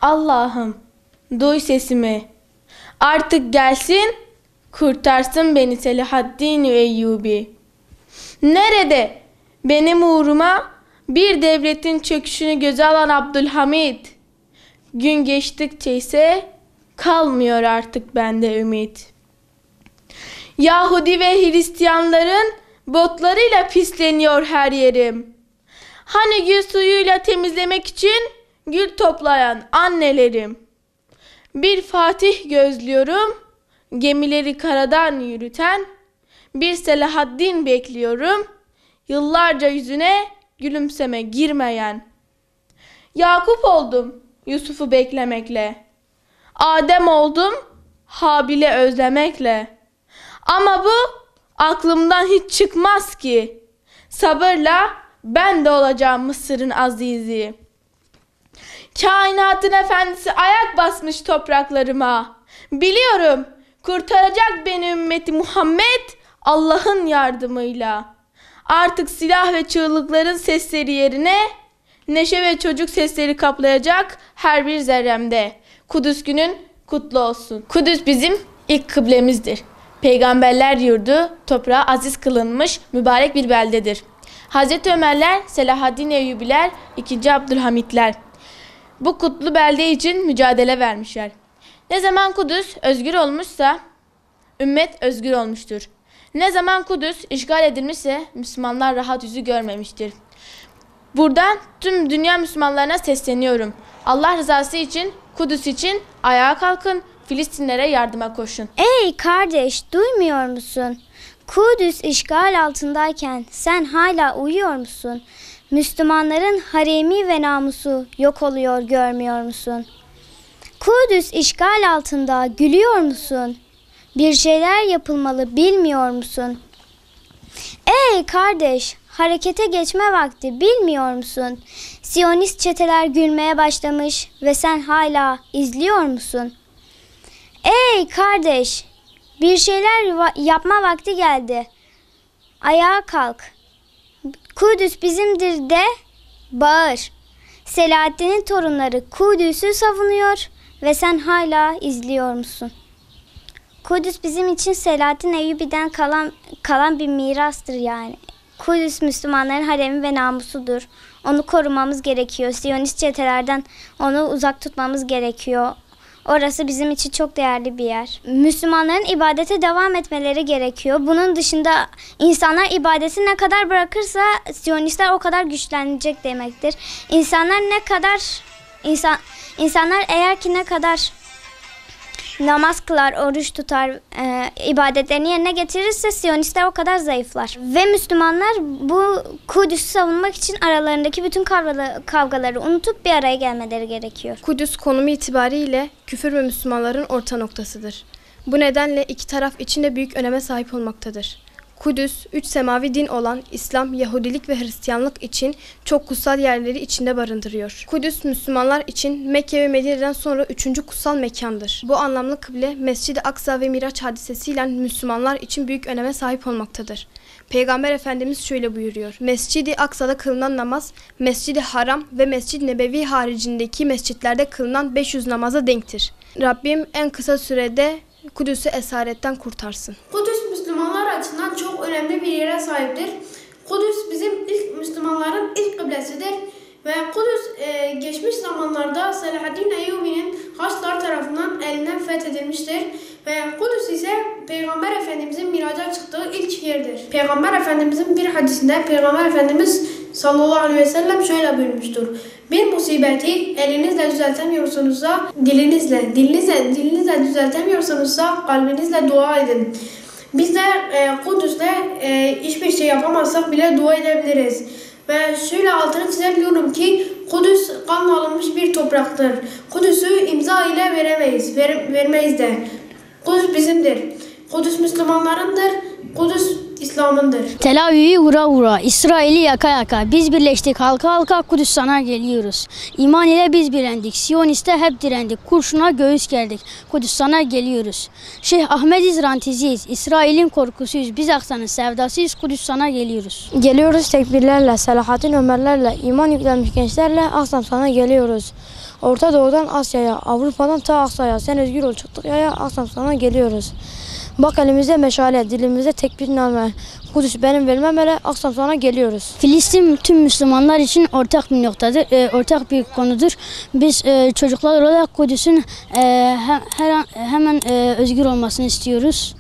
Allah'ım, duy sesimi. Artık gelsin, kurtarsın beni Selahaddin Eyyubi. Nerede benim uğruma bir devletin çöküşünü göze alan Abdülhamid? Gün geçtikçe ise kalmıyor artık bende ümit. Yahudi ve Hristiyanların botlarıyla pisleniyor her yerim. Hani gül suyuyla temizlemek için gül toplayan annelerim. Bir Fatih gözlüyorum, gemileri karadan yürüten. Bir Selahaddin bekliyorum, yıllarca yüzüne gülümseme girmeyen. Yakup oldum Yusuf'u beklemekle. Adem oldum Habil'e özlemekle. Ama bu aklımdan hiç çıkmaz ki. Sabırla ben de olacağım Mısır'ın azizi. Kainatın efendisi ayak basmış topraklarıma. Biliyorum kurtaracak beni ümmeti Muhammed Allah'ın yardımıyla. Artık silah ve çığlıkların sesleri yerine neşe ve çocuk sesleri kaplayacak her bir zerremde. Kudüs günün kutlu olsun. Kudüs bizim ilk kıblemizdir. Peygamberler yurdu, toprağı aziz kılınmış mübarek bir beldedir. Hazreti Ömerler, Selahaddin Eyyubiler, 2. Abdülhamitler bu kutlu belde için mücadele vermişler. Ne zaman Kudüs özgür olmuşsa ümmet özgür olmuştur. Ne zaman Kudüs işgal edilmişse Müslümanlar rahat yüzü görmemiştir. Buradan tüm dünya Müslümanlarına sesleniyorum. Allah rızası için, Kudüs için ayağa kalkın, Filistinlere yardıma koşun. Ey kardeş, duymuyor musun? Kudüs işgal altındayken sen hala uyuyor musun? Müslümanların haremi ve namusu yok oluyor, görmüyor musun? Kudüs işgal altında, gülüyor musun? Bir şeyler yapılmalı, bilmiyor musun? Ey kardeş, harekete geçme vakti, bilmiyor musun? Siyonist çeteler gülmeye başlamış ve sen hala izliyor musun? Ey kardeş, bir şeyler yapma vakti geldi. Ayağa kalk. Kudüs bizimdir de bağır. Selahaddin'in torunları Kudüs'ü savunuyor ve sen hala izliyor musun? Kudüs bizim için Selahaddin Eyyubi'den kalan bir mirastır yani. Kudüs Müslümanların haremi ve namusudur. Onu korumamız gerekiyor. Siyonist çetelerden onu uzak tutmamız gerekiyor. Orası bizim için çok değerli bir yer. Müslümanların ibadete devam etmeleri gerekiyor. Bunun dışında insanlar ibadeti ne kadar bırakırsa Siyonistler o kadar güçlenecek demektir. İnsanlar eğer ki ne kadar namaz kılar, oruç tutar, ibadetlerini yerine getirirse Siyonistler o kadar zayıflar. Ve Müslümanlar bu Kudüs'ü savunmak için aralarındaki bütün kavgaları unutup bir araya gelmeleri gerekiyor. Kudüs konumu itibariyle küfür ve Müslümanların orta noktasıdır. Bu nedenle iki taraf için de büyük öneme sahip olmaktadır. Kudüs, 3 semavi din olan İslam, Yahudilik ve Hristiyanlık için çok kutsal yerleri içinde barındırıyor. Kudüs, Müslümanlar için Mekke ve Medine'den sonra 3. kutsal mekandır. Bu anlamlı kıble, Mescid-i Aksa ve Miraç hadisesiyle Müslümanlar için büyük öneme sahip olmaktadır. Peygamber Efendimiz şöyle buyuruyor: Mescid-i Aksa'da kılınan namaz, Mescid-i Haram ve Mescid-i Nebevi haricindeki mescitlerde kılınan 500 namaza denktir. Rabbim en kısa sürede Kudüs'ü esaretten kurtarsın. Kudüs Müslümanlar açısından çok önemli bir yere sahiptir. Kudüs bizim ilk Müslümanların ilk kıblesidir ve Kudüs geçmiş zamanlarda Selahaddin Eyyubi'nin Haçlılar tarafından elinden fethedilmiştir ve Kudüs ise Peygamber Efendimizin miraca çıktığı ilk yerdir. Peygamber Efendimizin bir hadisinde Peygamber Efendimiz sallallahu aleyhi ve sellem şöyle buyurmuştur: bir musibeti elinizle düzeltemiyorsunuzsa dilinizle düzeltemiyorsunuzsa kalbinizle dua edin. Biz de Kudüs'te hiçbir şey yapamazsak bile dua edebiliriz. Ve şöyle altını çizebiliyorum ki Kudüs kanla alınmış bir topraktır. Kudüs'ü imza ile vermeyiz de. Kudüs bizimdir. Kudüs Müslümanlarındır. Kudüs İslam'ındır. Tel Aviv'i vura vura, İsrail'i yaka yaka, biz birleştik halka halka Kudüs sana geliyoruz. İman ile biz bilendik, Siyonist'e hep direndik, kurşuna göğüs gerdik, Kudüs sana geliyoruz. Şeyh Ahmediz rantiziyiz, İsrail'in korkusuyuz, biz Aksa'nın sevdasıyız, Kudüs sana geliyoruz. Geliyoruz tekbirlerle, Selahaddin Ömerlerle, iman yüklenmiş gençlerle Aksa'm sana geliyoruz. Orta Doğu'dan Asya'ya, Avrupa'dan ta Aksa'ya, sen özgür ol çıktık yaya, Aksam sana geliyoruz. Bak elimizde meşale, dilimizde tekbirname, Kudüs benim vermem hele, Aksam sana geliyoruz. Filistin tüm Müslümanlar için ortak bir noktadır, ortak bir konudur. Biz çocuklar olarak Kudüs'ün hemen özgür olmasını istiyoruz.